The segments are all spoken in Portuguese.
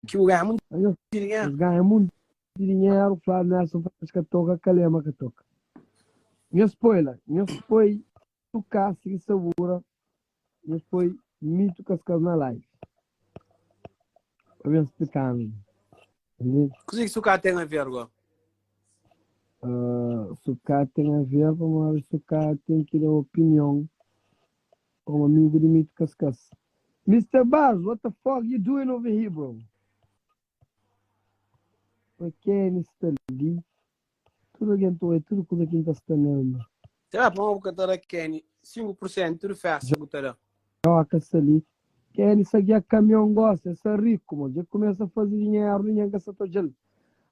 Que o ganha muito Eles dinheiro. ganham muito dinheiro, o Flávio Nelson faz que toca, Calema que toca. Minha spoiler, tocar, se segura, minha foi mito cascado na live. Eu venho explicando. Entendeu? O que isso cá tem a ver agora? Sucar tem a ver com a Sucar tem que dar opinião como amigo de mito cascas. Mr. Buzz, what the fuck you doing over here, bro? Okay, Mr. Lee. Tudo que é tudo coisa que está estando. Você vai para uma boca Kenny, 5% tudo festa, Gutarã. Joga ali. Kenny, isso aqui é caminhão gosta, isso é rico, mano. Já começa a fazer dinheiro, ninguém gasta todo dia.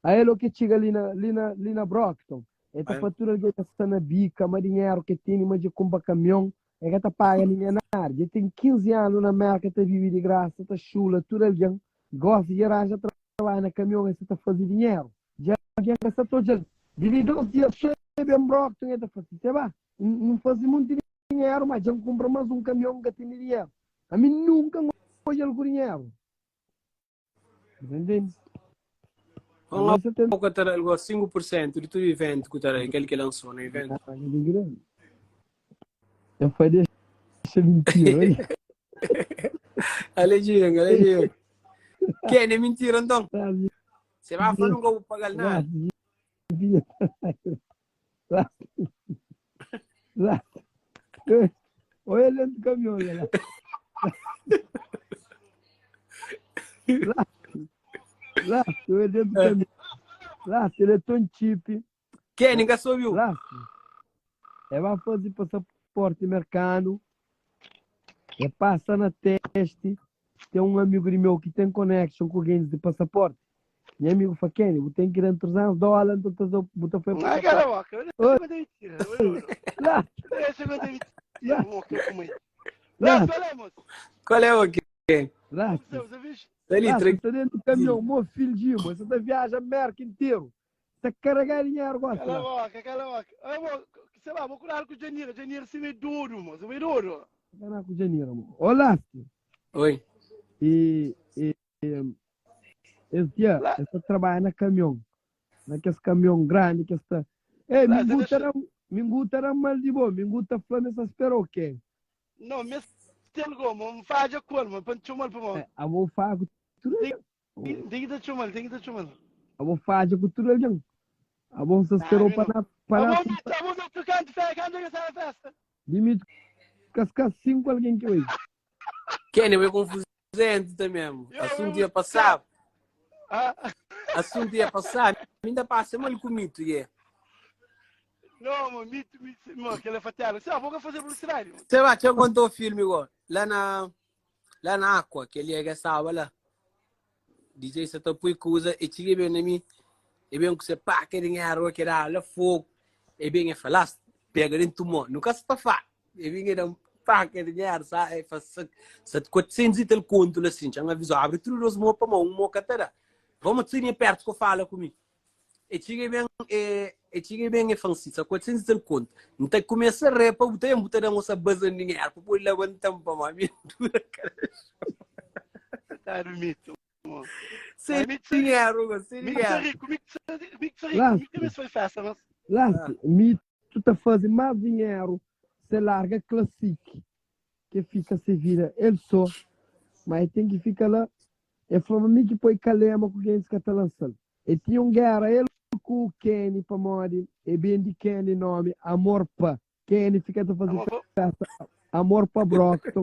Aí ele que chega ali na Brockton. Ele tá fatura que está na bica, mas dinheiro que tem, mas de compra caminhão. É que tá paga ninguém nada. Ele tem 15 anos na América, tá vive de graça, tá chula, tudo ali. Gosta de arranjar trabalho na caminhão, você tá fazendo dinheiro. Já gasta todo dia. Divide 2 dias, chega em Brockton, ele tá fazendo. Você vai? Não faz muito dinheiro, mas já compra mais um caminhão que tem dinheiro. A mim nunca foi algo dinheiro. Entendeu? Vamos lá, o Gutarã, 5% de todo evento, Gutarã, aquele que lançou no evento. Eu falei, deixa mentira, olha. Aleginho. Kenny, é mentira, então. Você vai falar, nunca vou pagar nada. Lá. Olha ele dentro do caminhão, olha lá. Lá, olha dentro do caminhão. Lá, ele é tão chip. Kenny, nunca subiu. Lá, vai fazer passaporte de mercado. Passa na teste. Tem um amigo meu que tem connection com alguém de passaporte. Meu amigo fala, Kenny, eu tenho que ir a $300, então você foi para caraca, olha essa mentira. Lá. Essa mentira, Lá. Qual é o Kenny? Lá. Ali, Você está dentro do caminhão, meu filho de irmão, você está viajando a América inteira. Você carregar dinheiro agora. Cala a boca. Sei lá, vou curar com o Janeiro. Janeiro se vê duro, moço. Se vê duro. Curar com o Janeiro, mano. Olá. Oi. Esse dia, eu estou trabalhando na caminhão. Naquele caminhão grande que está. Ei, Minguta era mal de boa. Minguta falando essas perocas. Não, mas tem algo, não faz a cor, mas para chumal para mim. Eu vou fazer tudo. Tem que chumal. Eu vou fazer tudo ali. Eu vou se esperar para vamos tocar de fé, quando é essa festa? Limite cascar 5 alguém que hoje. Kenny, eu confusão também. Assunto ia passar. Assunto ia passar. Ainda passa mal comigo, é. Não, mano, aquela fateada. Você vai fazer publicidade. Você vai, deixa eu contar o filme agora. Lá na Aqua, que ele é essa aula lá. DJ você tá por coisa e tive bem na mim. E bem que você pá, que dinheiro, que era lá fogo. E bem é falar, pega dentro do mundo. Nunca se tá fá. E bem é pá, que dinheiro, sabe? Faz 400 e tal conto, assim. Já me avisou, abre tudo os mãos para mão, um mão catera. Vamos ter perto que fala comigo. E tive bem é Francisco, 400 e tal conto. Então começa a repa, o tempo terá moça bazando dinheiro, para pôr levantando para mim. Tá no mito. Sem dinheiro. Mico foi festa, mas... Lá, tu tá fazendo mais dinheiro, você larga Classic, que fica se vira ele só, mas tem que ficar lá. É falando que põe calema com quem está lançando. E tinha guerra, ele com o Kenny para morrer, e bem de Kenny nome, Amor Pa. Kenny fica a fazer festa, Amor Pa Brockton.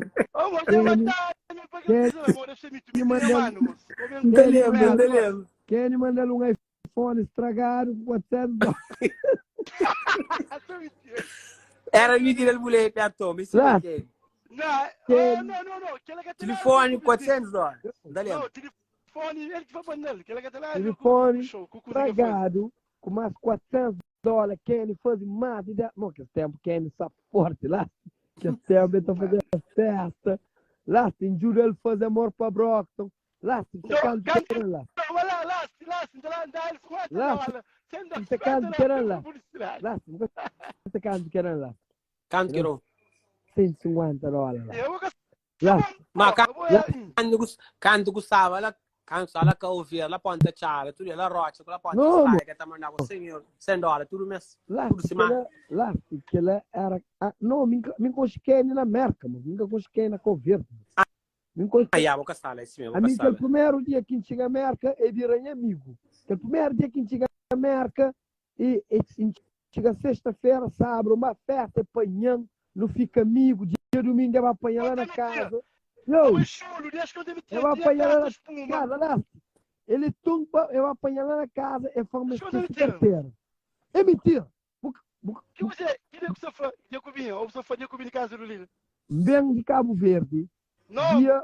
Kenny manda um iPhone estragado com $400. Era mentira, mulher, piatou, me ensina aqui. Não. Telefone, $400. Dali. Não, telefone, ele que vai para nele. Telefone estragado, com mais $400. Kenny faz mais de... Não, que tempo Kenny está forte lá. Que tempo ele está fazendo festa. Lá, tem juro ele faz amor para Brockton. Lá, você canta lá. Você canta lá. Lá, você canta lá. Canto que não. $150. Lá. Mas canto gostava, lá, Cancela que ouvir, lá ponta chara, tudo lá rocha, lá ponta Não, sai, que tá mandando $100, tudo mesmo. Lá, Tudo se manda. lá, que ela era. Não, me consegui na merca, mano. Me consegui na coverta. Me consegui. Aí, a boca sala, esse mesmo. A mim, que o primeiro dia que a gente chega a merca, é virar amigo. Que o primeiro dia que a gente chega a merca, e chega sexta-feira, sábado, uma festa, apanhando, não fica amigo. Dia domingo, eu vou apanhar lá na casa. Eu vou apanhar lá na casa, lá. Ele tumba, eu vou apanhar lá na casa, é forma sexta-feira. É mentira. Que você foi de casa do Lila? Bem de Cabo Verde. Não. Dia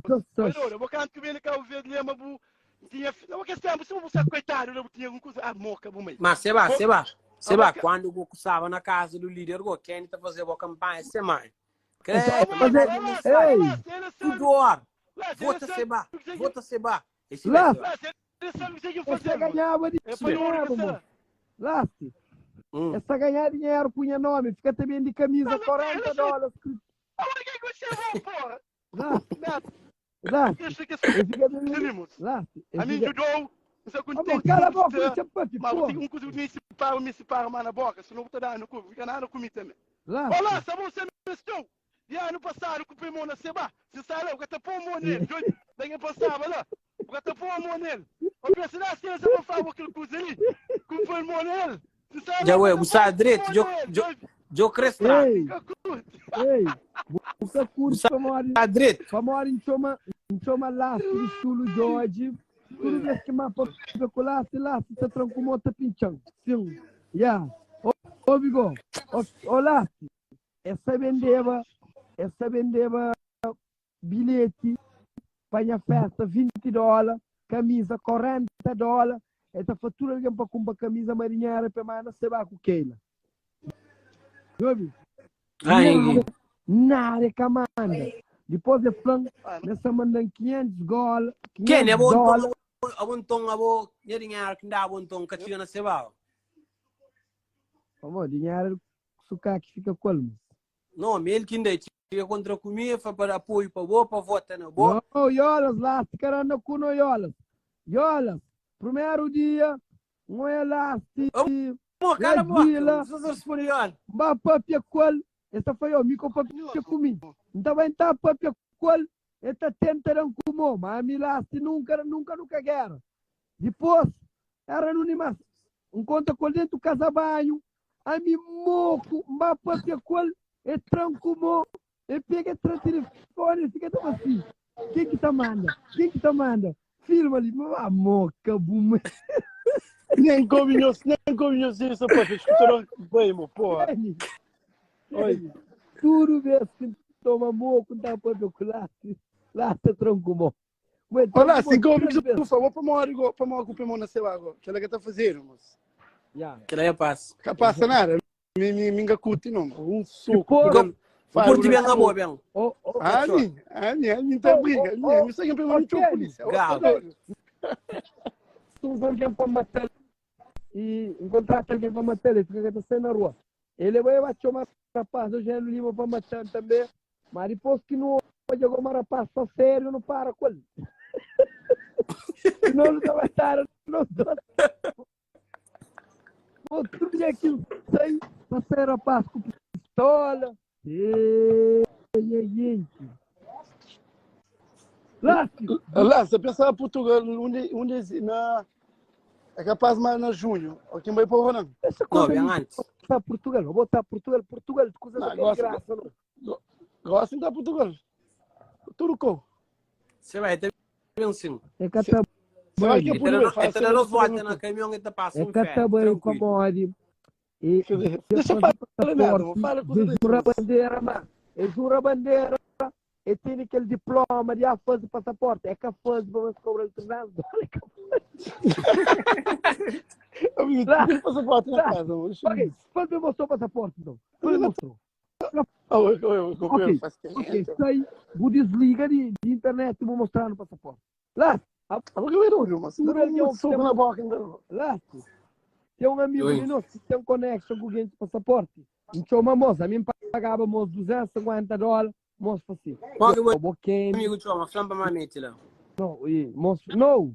eu vou cantar que vem de Cabo Verde, lembra, tinha, não questão, você coitado, não tinha um coisa, moca, mas Seba, quando eu estava na casa do líder, o Kenny tá fazendo uma campanha semana. Tudo hora. Vota Seba. Lá, você ganhava dinheiro, mano. Lá, essa ganhar dinheiro, punha nome, fica também de camisa, $40. Lá, a mim judou, cala a boca, deixa eu pôr, mas eu tenho um coisa me separa mais na boca, senão vou te dar no cu, fica nada comigo também. Olá, sabe você me estou? E ano passado, com o primo na Seba, se sai lá, eu vou te pôr um nele, daí passava lá, eu vou te pôr um nele. Eu pensei, lá, se você não faz aquilo coisa ali, com o primo nele. Já ué, você é direito, eu cresci lá. Ei, você curte para direito. Para morar em Choma lá, no chulo George, tudo isso que mais para especular, se lá, você tranca uma outra pinchão. Sim, já. Ô, Vigo, olá, essa vendeva bilhete para a festa, $20, camisa, $40. Essa fatura que para comprar camisa marinheira para mais você vai com Keila. Ouve? Nada que manda. Depois de flan, nessa mandam $500. Quem é bom tom, a bom dinheiro que dá bom tom que tinha na Seba. Vamos, dinheiro sucar que fica colmo. Não, ele que ainda tinha contra comigo, foi para apoio para boa, para votar na boa. Não, Yolas lá, se caramba com no Yolas. Primeiro dia, não é lá, se... Cala a boca, você superior. Ba papia qual, esta foi eu, me papia comigo. Então vai entrar papia qual, esta tentaram como, mas a mim lá, se nunca guerra. Depois, era anonimato. Encontra com dentro do casabanho, a mim moco, ba papia qual, é tranco, e pega o telefone e fica tão assim. Quem que tá manda? Filma ali, moca, buma. Nem combinhou isso para escutar bem, meu porra. Oi. Tudo mesmo que toma moco, dá para ver lá tá tranquilo. Olha, se combinhou, por favor, para uma ocupar na sua água. Que ela que tá fazendo, mas. Que ela é passa. Capaz nada, me engacuti não. Um suco. Curti bem a boa, bem. Ali, tá briga. Não sei quem pegou a polícia. Tu vai alguém para matar e encontrar alguém para matar, ele fica assim na rua. Ele vai chamar rapaz do Gênero Lima para matar também, mas depois que não pode alguma rapaz só sério, não para com ele. Não vai estar, não dá. Outro dia que sai, você rapaz com pistola. Lá, você pensava Portugal, onde na é capaz mais na junho, aqui vai para o não. Não, bem antes. Portugal, vou botar Portugal, coisa da graça, não. Gosta de Portugal. Tudo com. Você vai ter bem sim. É que tá vai que é nós volta na caminhão e tá passando fé. É que tá bem com a morde. E deixa eu falar nada, fala com você. Jura bandeira. E tem aquele diploma de fazer passaporte. É que faz, vamos cobrar o treinado. Tem passaporte na casa. Quando me mostrou o passaporte, então? Quando me mostrou? Ok, isso aí, vou desligar de internet e vou mostrar no passaporte. Lá, tem um amigo nosso que tem um conexão com o passaporte. Então, uma moça, a mim pagávamos $250. Mostra assim. Qual que é o amigo de uma flampa mamete lá? No, monstro. No!